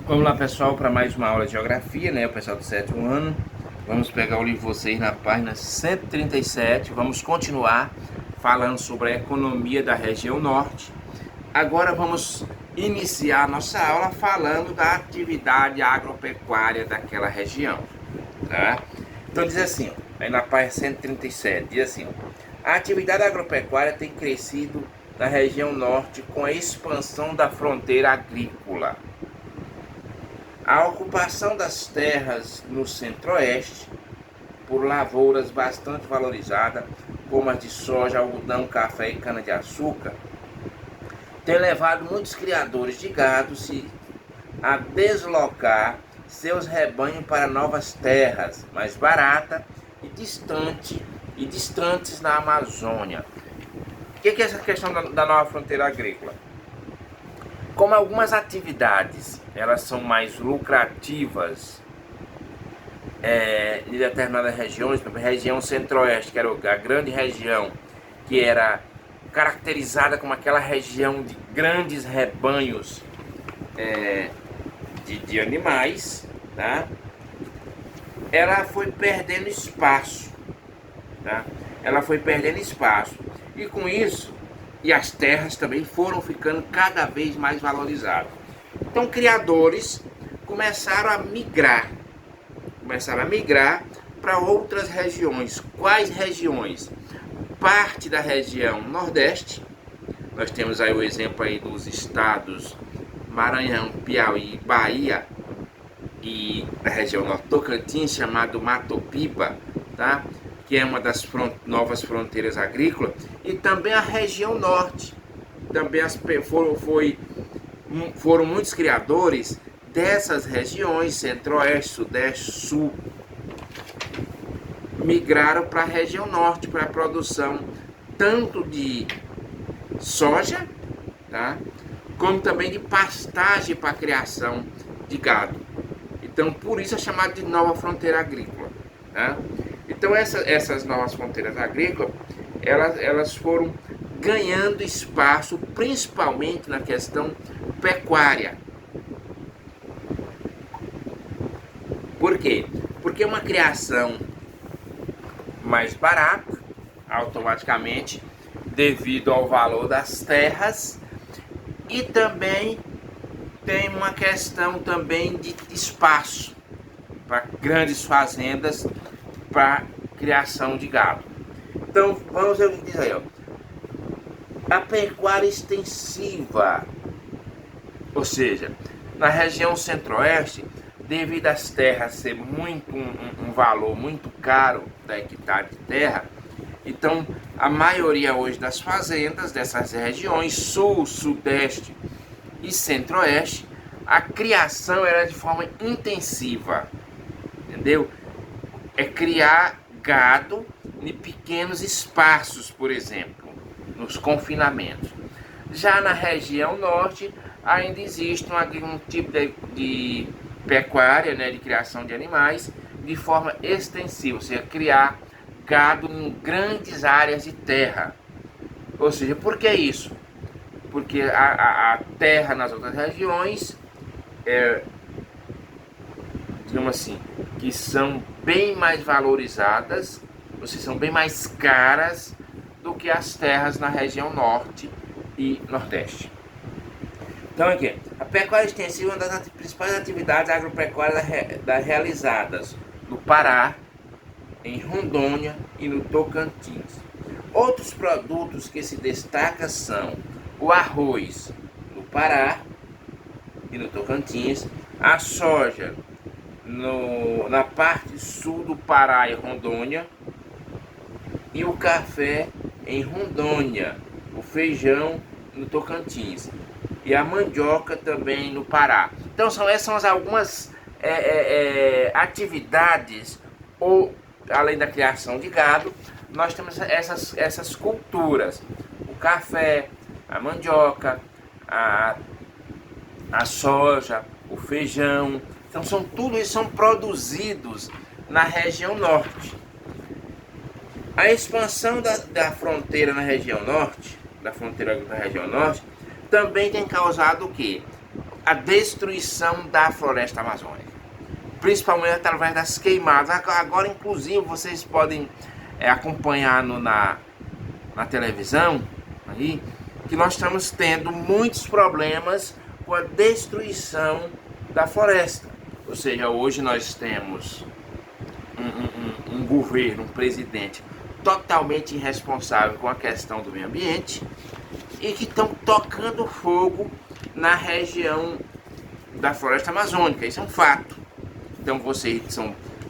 Vamos lá, pessoal, para mais uma aula de geografia, né? O pessoal do sétimo ano. Vamos pegar o livro de vocês na página 137. Vamos continuar falando sobre a economia da região norte. Agora vamos iniciar nossa aula falando da atividade agropecuária daquela região, tá? Então diz assim, aí na página 137, diz assim, a atividade agropecuária tem crescido na região norte com a expansão da fronteira agrícola. A ocupação das terras no centro-oeste por lavouras bastante valorizadas, como as de soja, algodão, café e cana-de-açúcar, tem levado muitos criadores de gado a deslocar seus rebanhos para novas terras mais baratas e distantes na Amazônia. O que é essa questão da nova fronteira agrícola? Como algumas atividades elas são mais lucrativas em determinadas regiões, por exemplo, a região centro-oeste, que era a grande região que era caracterizada como aquela região de grandes rebanhos de animais, tá? Ela foi perdendo espaço, tá? Ela foi perdendo espaço e com isso e as terras também foram ficando cada vez mais valorizadas. Então, criadores começaram a migrar para outras regiões. Quais regiões? Parte da região Nordeste, nós temos aí o exemplo aí dos estados Maranhão, Piauí, Bahia e da região Norte Tocantins, chamado Mato Piba, tá? Que é uma das novas fronteiras agrícolas, e também a região norte. Também foram muitos criadores dessas regiões, centro-oeste, sudeste, sul, migraram para a região norte para a produção tanto de soja, tá? Como também de pastagem para a criação de gado. Então, por isso é chamado de nova fronteira agrícola, tá? Então, essas novas fronteiras agrícolas, elas foram ganhando espaço, principalmente na questão pecuária. Por quê? Porque uma criação mais barata, automaticamente, devido ao valor das terras, e também tem uma questão também de espaço para grandes fazendas para criação de gado. Então, vamos ver o que diz aí, ó. A pecuária extensiva, ou seja, na região centro-oeste, devido às terras ser um valor muito caro da hectare de terra, então a maioria hoje das fazendas dessas regiões, sul, sudeste e centro-oeste, a criação era de forma intensiva, entendeu? É criar gado em pequenos espaços, por exemplo, nos confinamentos. Já na região norte, ainda existe um tipo de pecuária, né, de criação de animais, de forma extensiva, ou seja, criar gado em grandes áreas de terra. Ou seja, por que isso? Porque a terra nas outras regiões digamos assim, que são bem mais valorizadas, ou seja, são bem mais caras do que as terras na região norte e nordeste. Então aqui, a pecuária extensiva é uma das principais atividades agropecuárias realizadas no Pará, em Rondônia e no Tocantins. Outros produtos que se destacam são o arroz no Pará e no Tocantins, a soja na parte sul do Pará e Rondônia, e o café em Rondônia, o feijão no Tocantins e a mandioca também no Pará. Então essas são algumas atividades, ou além da criação de gado, nós temos essas culturas: o café, a mandioca, a soja, o feijão. Então tudo isso são produzidos na região norte. A expansão da fronteira na região norte, da fronteira da região norte, também tem causado o quê? a destruição da floresta amazônica, principalmente através das queimadas. Agora, inclusive, vocês podem acompanhar na televisão aí, que nós estamos tendo muitos problemas com a destruição da floresta. Ou seja, hoje nós temos um governo, um presidente totalmente irresponsável com a questão do meio ambiente e que estão tocando fogo na região da floresta amazônica. Isso é um fato. Então vocês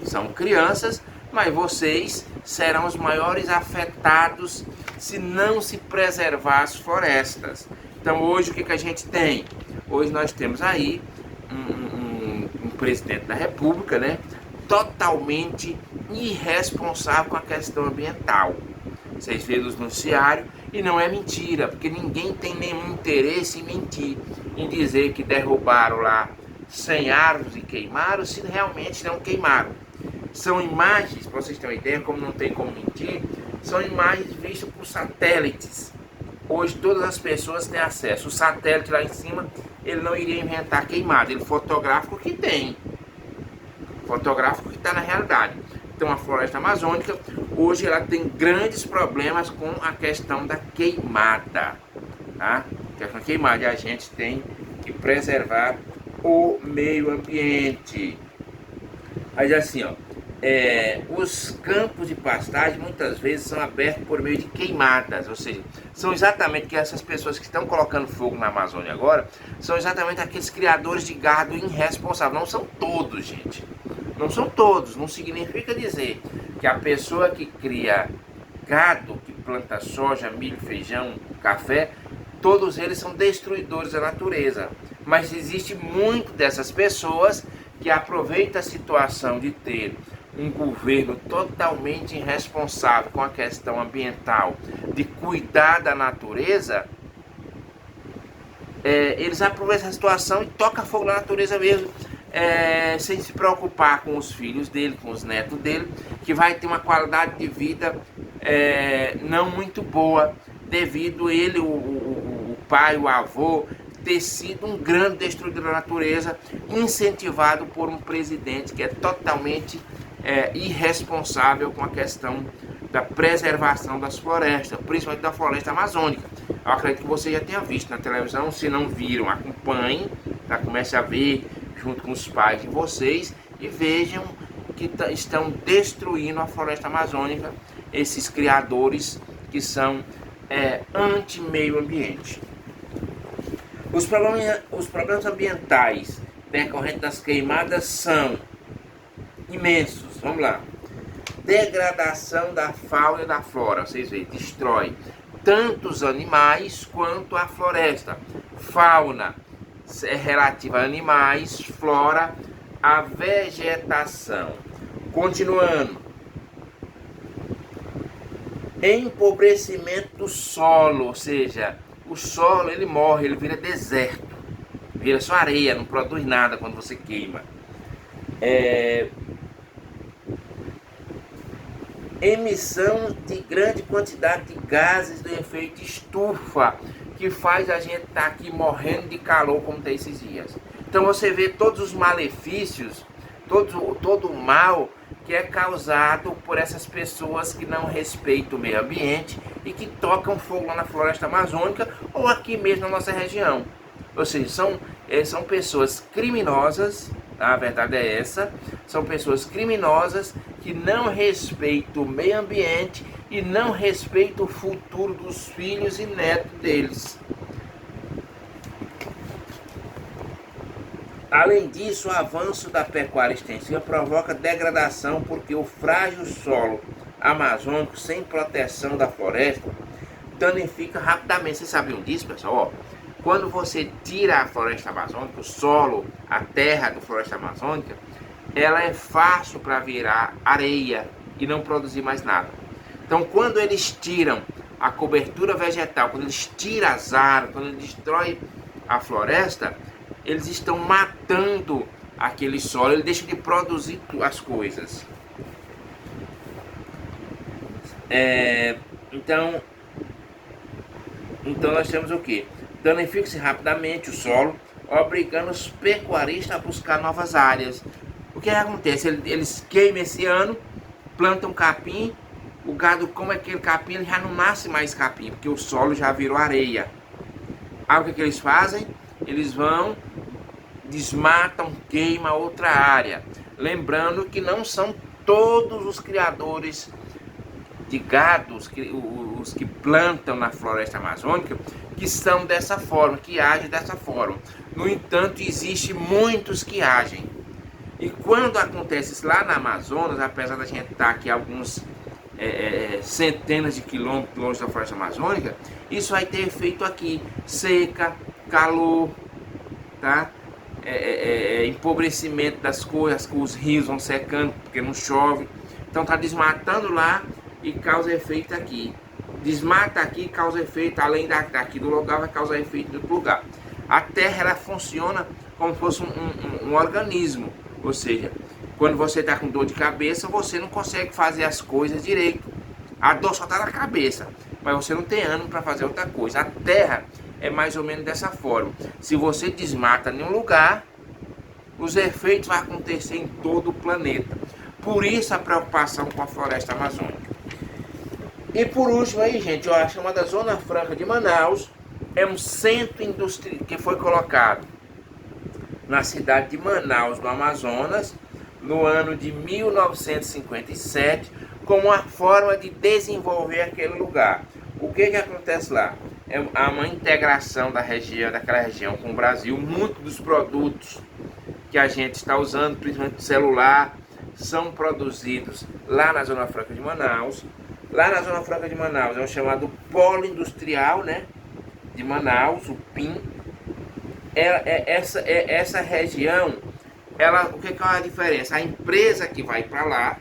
são crianças, mas vocês serão os maiores afetados se não se preservar as florestas. Então hoje o que a gente tem? Hoje nós temos aí um presidente da República, né, totalmente irresponsável com a questão ambiental. Vocês vêem nos noticiários, e não é mentira, porque ninguém tem nenhum interesse em mentir, em dizer que derrubaram lá 100 árvores e queimaram, se realmente não queimaram. São imagens, para vocês terem uma ideia, como não tem como mentir, são imagens vistas por satélites. Hoje todas as pessoas têm acesso. O satélite lá em cima, ele não iria inventar queimada, ele fotografa o que tem. Fotografa o que está na realidade. Então a floresta amazônica, hoje ela tem grandes problemas com a questão da queimada. Tá? A questão da queimada, e a gente tem que preservar o meio ambiente. Mas assim, ó, os campos de pastagem muitas vezes são abertos por meio de queimadas, ou seja, são exatamente que essas pessoas que estão colocando fogo na Amazônia agora, são exatamente aqueles criadores de gado irresponsáveis. Não são todos, gente. Não são todos. Não significa dizer que a pessoa que cria gado, que planta soja, milho, feijão, café, todos eles são destruidores da natureza. Mas existe muito dessas pessoas que aproveitam a situação de ter um governo totalmente irresponsável com a questão ambiental, de cuidar da natureza, eles aproveitam essa situação e tocam fogo na natureza mesmo, sem se preocupar com os filhos dele, com os netos dele, que vai ter uma qualidade de vida não muito boa, devido ele, o pai, o avô, ter sido um grande destruidor da natureza, incentivado por um presidente que é totalmente irresponsável com a questão da preservação das florestas, principalmente da floresta amazônica. Eu acredito que você já tenha visto na televisão, se não viram, acompanhem, tá? Comece a ver junto com os pais de vocês e vejam que estão destruindo a floresta amazônica, esses criadores que são anti-meio ambiente. Os problemas ambientais decorrentes das queimadas são imensos. Vamos lá. Degradação da fauna e da flora. Vocês veem, destrói tanto os animais quanto a floresta. Fauna é relativa a animais, flora a vegetação. Continuando. Empobrecimento do solo, ou seja, o solo ele morre, ele vira deserto, vira só areia, não produz nada quando você queima. Emissão de grande quantidade de gases do efeito estufa, que faz a gente estar aqui morrendo de calor como tem esses dias. Então você vê todos os malefícios, todo o mal que é causado por essas pessoas que não respeitam o meio ambiente e que tocam fogo lá na floresta amazônica ou aqui mesmo na nossa região. Ou seja, são pessoas criminosas, tá? A verdade é essa, são pessoas criminosas que não respeitam o meio ambiente e não respeitam o futuro dos filhos e netos deles. Além disso, o avanço da pecuária extensiva provoca degradação porque o frágil solo amazônico sem proteção da floresta danifica rapidamente. Vocês sabiam disso, pessoal? Quando você tira a floresta amazônica, o solo, a terra da floresta amazônica, ela é fácil para virar areia e não produzir mais nada. Então, quando eles tiram a cobertura vegetal, quando eles tiram as árvores, quando eles destroem a floresta, eles estão matando aquele solo, ele deixa de produzir as coisas. Então nós temos o que? Danifica-se rapidamente o solo, obrigando os pecuaristas a buscar novas áreas. O que acontece? Eles queimam esse ano, plantam capim, o gado come aquele capim, ele já não nasce mais capim, porque o solo já virou areia. Aí o que eles fazem? Eles vão, desmatam, queimam outra área. Lembrando que não são todos os criadores de gado, os que plantam na floresta amazônica, que são dessa forma, que agem dessa forma. No entanto, existe muitos que agem. E quando acontece isso lá na Amazonas, apesar da gente estar aqui alguns centenas de quilômetros longe da floresta amazônica, isso vai ter efeito aqui: seca, calor, tá? Empobrecimento das coisas, os rios vão secando porque não chove. Então está desmatando lá e causa efeito aqui. Desmata aqui, causa efeito, além daqui do lugar, vai causar efeito em outro lugar. A terra, ela funciona como se fosse um organismo. Ou seja, quando você está com dor de cabeça, você não consegue fazer as coisas direito. A dor só está na cabeça, mas você não tem ânimo para fazer outra coisa. A terra é mais ou menos dessa forma. Se você desmata em um lugar, os efeitos vão acontecer em todo o planeta. Por isso a preocupação com a floresta amazônica. E por último aí, gente, a chamada Zona Franca de Manaus é um centro industrial que foi colocado na cidade de Manaus, no Amazonas, no ano de 1957, como uma forma de desenvolver aquele lugar. O que acontece lá? Há uma integração daquela região com o Brasil. Muitos dos produtos que a gente está usando, principalmente celular, são produzidos lá na Zona Franca de Manaus. Lá na Zona Franca de Manaus é o chamado Polo Industrial, né, de Manaus, o PIM. Essa região, o que é a diferença? A empresa que vai para lá,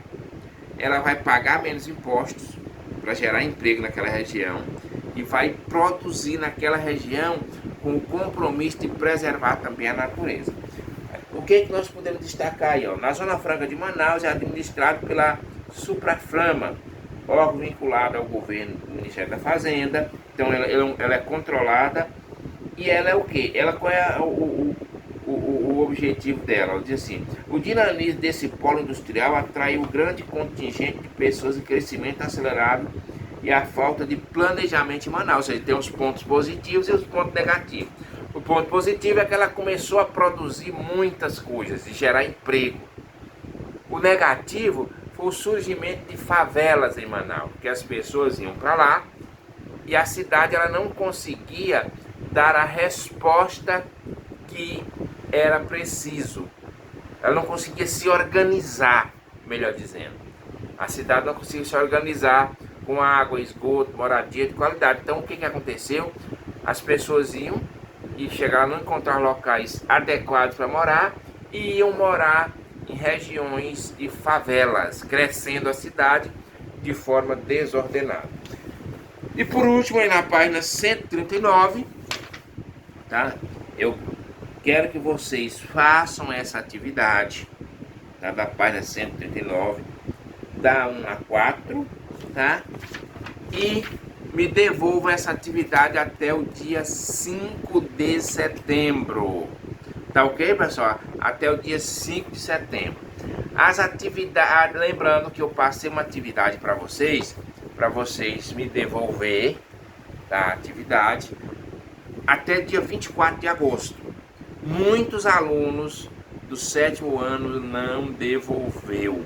ela vai pagar menos impostos para gerar emprego naquela região e vai produzir naquela região com o compromisso de preservar também a natureza. O que nós podemos destacar aí? Na Zona Franca de Manaus é administrado pela Supraflama, órgão vinculado ao governo do Ministério da Fazenda. Então ela é controlada. E ela é o quê? Qual é o objetivo dela? Ela diz assim: o dinamismo desse polo industrial atraiu um grande contingente de pessoas em crescimento acelerado e a falta de planejamento em Manaus. Ou seja, tem os pontos positivos e os pontos negativos. O ponto positivo é que ela começou a produzir muitas coisas e gerar emprego. O negativo foi o surgimento de favelas em Manaus, que as pessoas iam para lá e a cidade ela não conseguia dar a resposta que era preciso. Ela não conseguia se organizar, melhor dizendo. A cidade não conseguia se organizar com água, esgoto, moradia de qualidade. Então o que aconteceu? As pessoas iam e chegaram a não encontrar locais adequados para morar e iam morar em regiões de favelas, crescendo a cidade de forma desordenada. E por último, aí na página 139, tá? Eu quero que vocês façam essa atividade, tá? Da página 139, da 1 a 4, tá? E me devolvam essa atividade até o dia 5 de setembro. Tá ok, pessoal? Até o dia 5 de setembro. As atividades, lembrando que eu passei uma atividade para vocês me devolver, tá, a atividade até dia 24 de agosto. Muitos alunos do 7º ano não devolveu.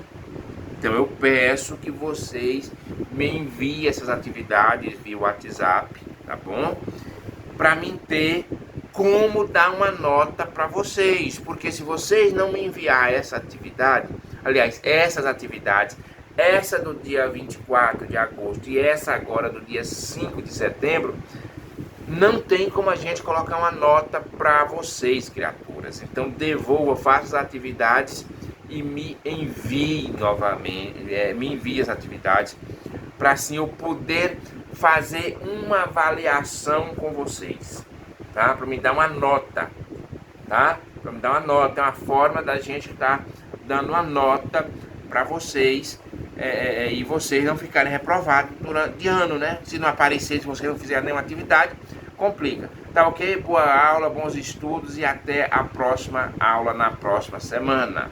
Então eu peço que vocês me enviem essas atividades via WhatsApp, tá bom? Para mim ter como dar uma nota para vocês, porque se vocês não me enviar essa atividade, aliás, essas atividades, essa do dia 24 de agosto e essa agora do dia 5 de setembro, não tem como a gente colocar uma nota para vocês, criaturas. Então devolva, faça as atividades e me envie novamente, me envie as atividades para assim eu poder fazer uma avaliação com vocês, tá? Para me dar uma nota, tá? Para me dar uma nota, é uma forma da gente estar dando uma nota para vocês e vocês não ficarem reprovados durante ano, né? Se não aparecer, se vocês não fizerem nenhuma atividade, complica. Tá Tá ok? Boa aula, bons estudos e até a próxima aula na próxima semana.